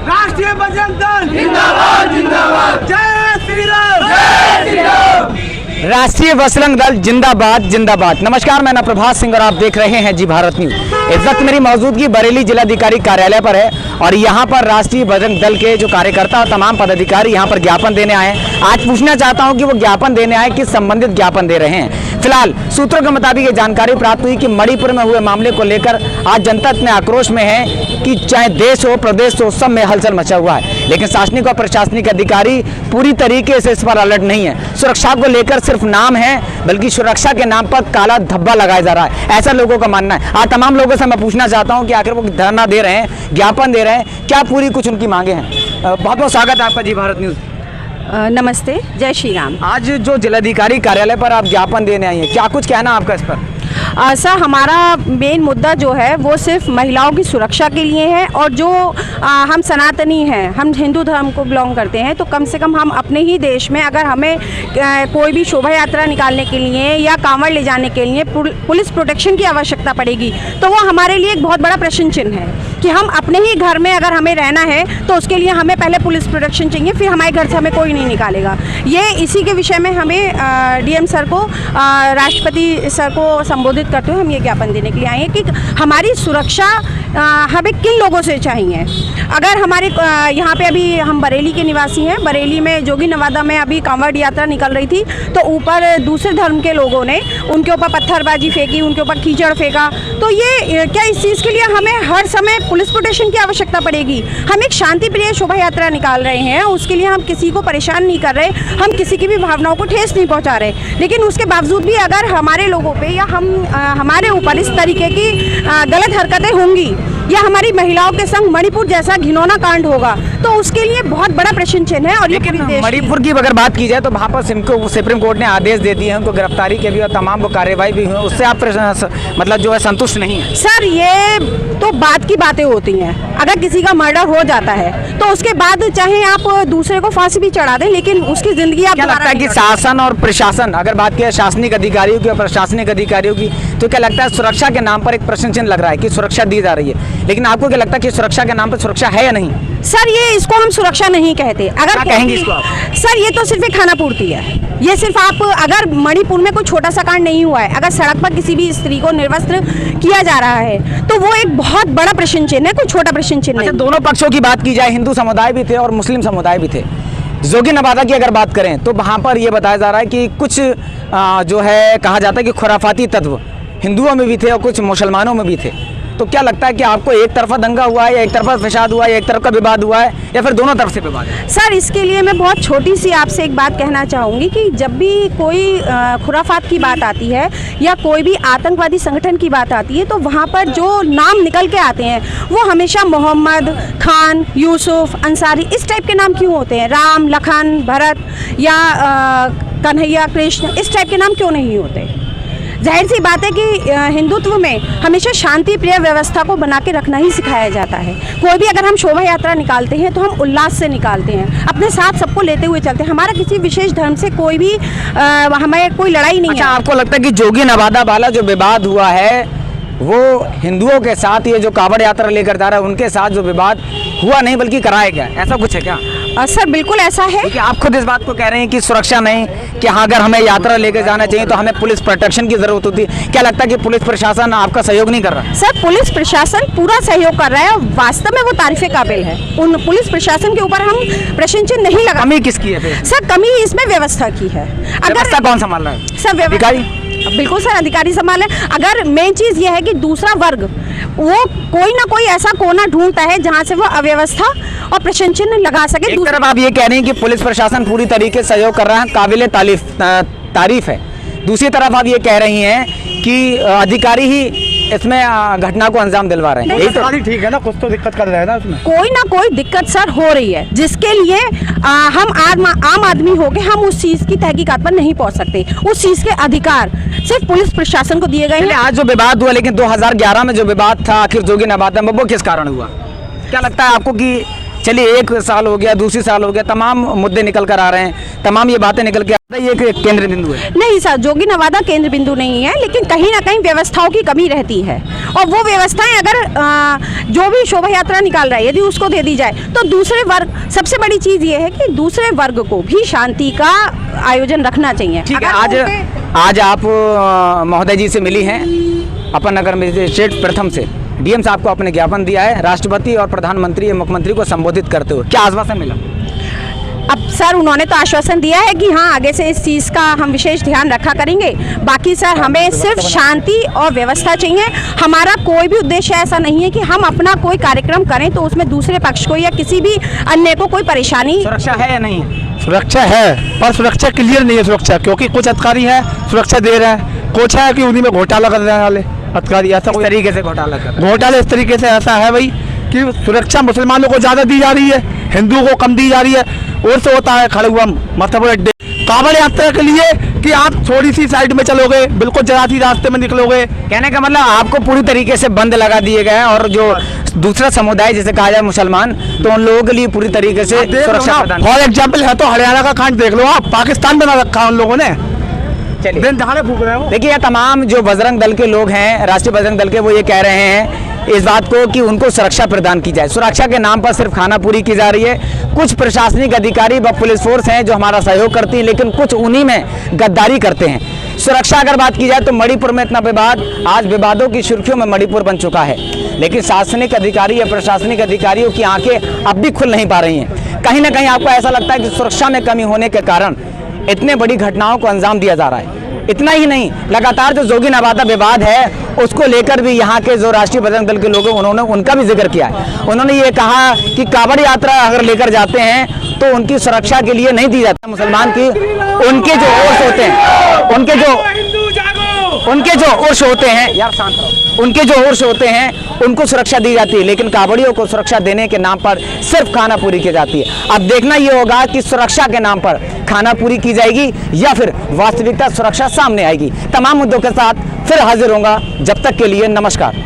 राष्ट्रीय बजरंग दल जिंदाबाद जिंदाबाद। जय श्री राम जय श्री राम। राष्ट्रीय बजरंग दल जिंदाबाद जिंदाबाद। नमस्कार, मैं प्रभात सिंह और आप देख रहे हैं जी भारत न्यूज। इस वक्त मेरी मौजूदगी बरेली जिलाधिकारी कार्यालय पर है और यहाँ पर राष्ट्रीय बजरंग दल के जो कार्यकर्ता और तमाम पदाधिकारी यहाँ पर ज्ञापन देने आए हैं। आज पूछना चाहता हूँ कि वो ज्ञापन देने आए किस संबंधित ज्ञापन दे रहे हैं। फिलहाल सूत्रों के मुताबिक ये जानकारी प्राप्त हुई कि मणिपुर में हुए मामले को लेकर आज जनता इतने आक्रोश में है कि चाहे देश हो प्रदेश हो सब में हलचल मचा हुआ है, लेकिन शासनिक और प्रशासनिक अधिकारी पूरी तरीके से इस पर अलर्ट नहीं है। सुरक्षा को लेकर सिर्फ नाम है, बल्कि सुरक्षा के नाम पर काला धब्बा लगाया जा रहा है, ऐसा लोगों का मानना है। आज तमाम लोगों से मैं पूछना चाहता हूं कि आखिर वो धरना दे रहे हैं, ज्ञापन दे रहे हैं, क्या पूरी कुछ उनकी मांगे हैं। बहुत बहुत स्वागत है आपका जी भारत न्यूज। नमस्ते, जय श्री राम। आज जो जिलाधिकारी कार्यालय पर आप ज्ञापन देने आई हैं, क्या कुछ कहना आपका इस पर? सर, हमारा मेन मुद्दा जो है वो सिर्फ महिलाओं की सुरक्षा के लिए है और जो हम सनातनी हैं, हम हिंदू धर्म को बिलोंग करते हैं, तो कम से कम हम अपने ही देश में अगर हमें कोई भी शोभा यात्रा निकालने के लिए या कांवड़ ले जाने के लिए पुलिस प्रोटेक्शन की आवश्यकता पड़ेगी, तो वो हमारे लिए एक बहुत बड़ा प्रश्न चिन्ह है कि हम अपने ही घर में अगर हमें रहना है तो उसके लिए हमें पहले पुलिस प्रोटेक्शन चाहिए, फिर हमारे घर से हमें कोई नहीं निकालेगा। ये इसी के विषय में हमें डीएम सर को, राष्ट्रपति सर को संबोधित करते हुए हम ये ज्ञापन देने के लिए आए हैं कि हमारी सुरक्षा हमें किन लोगों से चाहिए। अगर हमारे यहाँ पे अभी हम बरेली के निवासी हैं, बरेली में जोगी नवादा में अभी कांवड़ यात्रा निकल रही थी, तो ऊपर दूसरे धर्म के लोगों ने उनके ऊपर पत्थरबाजी फेंकी, उनके ऊपर कीचड़ फेंका। तो ये क्या इस चीज़ के लिए हमें हर समय पुलिस प्रोटेक्शन की आवश्यकता पड़ेगी? हम एक शांति प्रिय शोभा यात्रा निकाल रहे हैं, उसके लिए हम किसी को परेशान नहीं कर रहे, हम किसी की भी भावनाओं को ठेस नहीं पहुँचा रहे, लेकिन उसके बावजूद भी अगर हमारे लोगों पर या हमारे ऊपर इस तरीके की गलत हरकतें होंगी या हमारी महिलाओं के संग मणिपुर जैसा घिनौना कांड होगा, तो उसके लिए बहुत बड़ा प्रश्न चिन्ह है। और लेकिन मणिपुर की अगर बात की जाए तो वहाँ पर सुप्रीम कोर्ट ने आदेश दे दिए हैं, उनको गिरफ्तारी के भी और तमाम को कार्रवाई भी हुई, उससे आप मतलब जो है संतुष्ट नहीं है? सर, ये तो बात की बातें होती हैं। अगर किसी का मर्डर हो जाता है तो उसके बाद चाहे आप दूसरे को फांसी भी चढ़ा दें, लेकिन उसकी जिंदगी आप क्या लगता है कि शासन और प्रशासन, अगर बात की शासनिक अधिकारियों की और प्रशासनिक अधिकारियों की, तो क्या लगता है सुरक्षा के नाम पर एक प्रश्न चिन्ह लग रहा है कि सुरक्षा दी जा रही है, लेकिन आपको क्या लगता है कि सुरक्षा के नाम पर सुरक्षा है या नहीं? सर, ये इसको हम सुरक्षा नहीं कहते। अगर कहेंगे इसको आप? सर, ये तो सिर्फ एक खाना पूर्ति है। ये सिर्फ आप, अगर मणिपुर में कोई छोटा सा कांड नहीं हुआ है, अगर सड़क पर किसी भी स्त्री को निर्वस्त्र किया जा रहा है, तो वो एक बहुत बड़ा प्रश्न चिन्ह है, कोई छोटा प्रश्न चिन्ह नहीं। दोनों पक्षों की बात की जाए, हिंदू समुदाय भी थे और मुस्लिम समुदाय भी थे। जोगी नवादा की अगर बात करें तो वहाँ पर यह बताया जा रहा है कि कुछ जो है कहा जाता है कि खुराफाती तत्व हिंदुओं में भी थे और कुछ मुसलमानों में भी थे। तो क्या लगता है कि आपको एक तरफा दंगा हुआ है या एक तरफा फसाद हुआ है या एक तरफ का विवाद हुआ है या फिर दोनों तरफ से विवाद है? सर, इसके लिए मैं बहुत छोटी सी आपसे एक बात कहना चाहूँगी कि जब भी कोई खुराफात की बात आती है या कोई भी आतंकवादी संगठन की बात आती है, तो वहाँ पर जो नाम निकल के आते हैं वो हमेशा मोहम्मद, खान, यूसुफ, अंसारी, इस टाइप के नाम क्यों होते हैं? राम, लखन, भरत या कन्हैया, कृष्ण, इस टाइप के नाम क्यों नहीं होते? जाहिर सी बात है कि हिंदुत्व में हमेशा शांति प्रिय व्यवस्था को बना के रखना ही सिखाया जाता है। कोई भी अगर हम शोभा यात्रा निकालते हैं तो हम उल्लास से निकालते हैं, अपने साथ सबको लेते हुए चलते हैं। हमारा किसी विशेष धर्म से कोई भी हमें कोई लड़ाई नहीं है। आपको लगता है कि जोगी नवादा वाला जो विवाद हुआ है वो हिंदुओं के साथ, ये जो कांवड़ यात्रा लेकर जा रहा है उनके साथ जो विवाद हुआ नहीं बल्कि कराया गया, ऐसा कुछ है क्या? सर, बिल्कुल ऐसा है कि आप खुद इस बात को कह रहे हैं कि सुरक्षा नहीं, कि हाँ अगर हमें यात्रा लेकर जाना चाहिए तो हमें पुलिस प्रोटेक्शन की जरूरत होती है। क्या लगता है कि पुलिस प्रशासन आपका सहयोग नहीं कर रहा? सर, पुलिस प्रशासन पूरा सहयोग कर रहा है, वास्तव में वो तारीफे काबिल है। उन पुलिस प्रशासन के ऊपर हम प्रश्न चिन्ह नहीं लगा। कमी किसकी है फिर? सर, कमी इसमें व्यवस्था की है। व्यवस्था कौन संभाल रहा है? सर, अधिकारी। बिल्कुल सर, अधिकारी संभाले। अगर मेन चीज ये है कि दूसरा वर्ग वो कोई ना कोई ऐसा कोना ढूंढता है जहां से वो अव्यवस्था और प्रश्न चिन्ह लगा सके। एक तरफ आप ये कह रहे हैं कि पुलिस प्रशासन पूरी तरीके से सहयोग कर रहा है, काबिले तारीफ है, दूसरी तरफ आप ये कह रही हैं कि अधिकारी ही इसमें घटना को अंजाम दिलवा रहे हैं। यही ठीक है ना, कुछ तो दिक्कत कर रहे हैं ना उसमें। कोई ना कोई दिक्कत सर हो रही है, जिसके लिए हम आम आदमी होके हम उस चीज की तहकीकात पर नहीं पहुंच सकते। उस चीज के अधिकार सिर्फ पुलिस प्रशासन को दिए गए हैं। आज जो विवाद हुआ, लेकिन 2011 में जो विवाद था आखिर जोगी नवादा में, वो किस कारण हुआ? क्या लगता है आपको कि चलिए 1 साल हो गया, दूसरी साल हो गया, तमाम मुद्दे निकल कर आ रहे हैं, तमाम ये बातें निकल के ये एक केंद्र बिंदु है। नहीं सर, जोगी नवादा केंद्र बिंदु नहीं है, लेकिन कहीं ना कहीं व्यवस्थाओं की कमी रहती है, और वो व्यवस्थाएं अगर जो भी शोभा यात्रा निकाल रहा है यदि उसको दे दी जाए तो दूसरे वर्ग, सबसे बड़ी चीज़ ये है कि दूसरे वर्ग को भी शांति का आयोजन रखना चाहिए। ठीक है, अगर आज आप महोदय जी से मिली हैं अपर नगर मजिस्ट्रेट प्रथम से। डीएम साहब को आपने ज्ञापन दिया है राष्ट्रपति और प्रधानमंत्री या मुख्यमंत्री को संबोधित करते हुए, क्या आश्वासन मिला? अब सर उन्होंने तो आश्वासन दिया है कि हाँ आगे से इस चीज़ का हम विशेष ध्यान रखा करेंगे। बाकी सर हमें सिर्फ शांति और व्यवस्था चाहिए। हमारा कोई भी उद्देश्य ऐसा नहीं है कि हम अपना कोई कार्यक्रम करें तो उसमें दूसरे पक्ष को या किसी भी अन्य को कोई परेशानी। सुरक्षा है या नहीं? सुरक्षा है, पर सुरक्षा क्लियर नहीं है सुरक्षा, क्योंकि कुछ अधिकारी हैं सुरक्षा दे रहे हैं, कुछ है कि उन्हीं में घोटाला कर रहे वाले अधिकारी। ऐसा इस तरीके से घोटाला कर घोटाला इस तरीके से ऐसा है भाई कि सुरक्षा मुसलमानों को ज़्यादा दी जा रही है, हिंदुओं को कम दी जा रही है। और से होता है खड़े हुआ मतलब अड्डे कांवड़ यात्रा के लिए कि आप थोड़ी सी साइड में चलोगे, बिल्कुल जरा सी रास्ते में निकलोगे। कहने का मतलब आपको पूरी तरीके से बंद लगा दिए गए हैं, और जो दूसरा समुदाय जिसे कहा जाए मुसलमान, तो उन लोगों के लिए पूरी तरीके से सुरक्षा प्रदान। फॉर एग्जाम्पल है तो हरियाणा का कांड देख लो आप, पाकिस्तान बना रखा उन लोगों ने। चलिए दिन दहाड़े फूक रहे हो। देखिए, ये तमाम जो बजरंग दल के लोग हैं, राष्ट्रीय बजरंग दल के, वो ये कह रहे हैं इस बात को कि उनको सुरक्षा प्रदान की जाए। सुरक्षा के नाम पर सिर्फ खानापूरी की जा रही है। कुछ प्रशासनिक अधिकारी व पुलिस फोर्स हैं जो हमारा सहयोग करती है, लेकिन कुछ उन्हीं में गद्दारी करते हैं। सुरक्षा अगर बात की जाए तो मणिपुर में इतना विवाद, आज विवादों की सुर्खियों में मणिपुर बन चुका है, लेकिन शासनिक अधिकारी या प्रशासनिक अधिकारियों की आंखें अब भी खुल नहीं पा रही हैं। कहीं ना कहीं आपको ऐसा लगता है कि सुरक्षा में कमी होने के कारण इतने बड़ी घटनाओं को अंजाम दिया जा रहा है। इतना ही नहीं, लगातार जो जोगी नवादा विवाद है उसको लेकर भी यहाँ के जो राष्ट्रीय बजरंग दल के लोग हैं उन्होंने उनका भी जिक्र किया है। उन्होंने ये कहा कि कांवड़ यात्रा अगर लेकर जाते हैं तो उनकी सुरक्षा के लिए नहीं दी जाती मुसलमान की, उनके जो उर्स होते हैं, उनके जो उर्स होते हैं, यार शांत रहो, उनके जो उर्स होते हैं उनको सुरक्षा दी जाती है, लेकिन कांवड़ियों को सुरक्षा देने के नाम पर सिर्फ खानापूरी की जाती है। अब देखना ये होगा कि सुरक्षा के नाम पर खानापूरी की जाएगी या फिर वास्तविकता सुरक्षा सामने आएगी। तमाम मुद्दों के साथ फिर हाजिर होऊंगा, जब तक के लिए नमस्कार।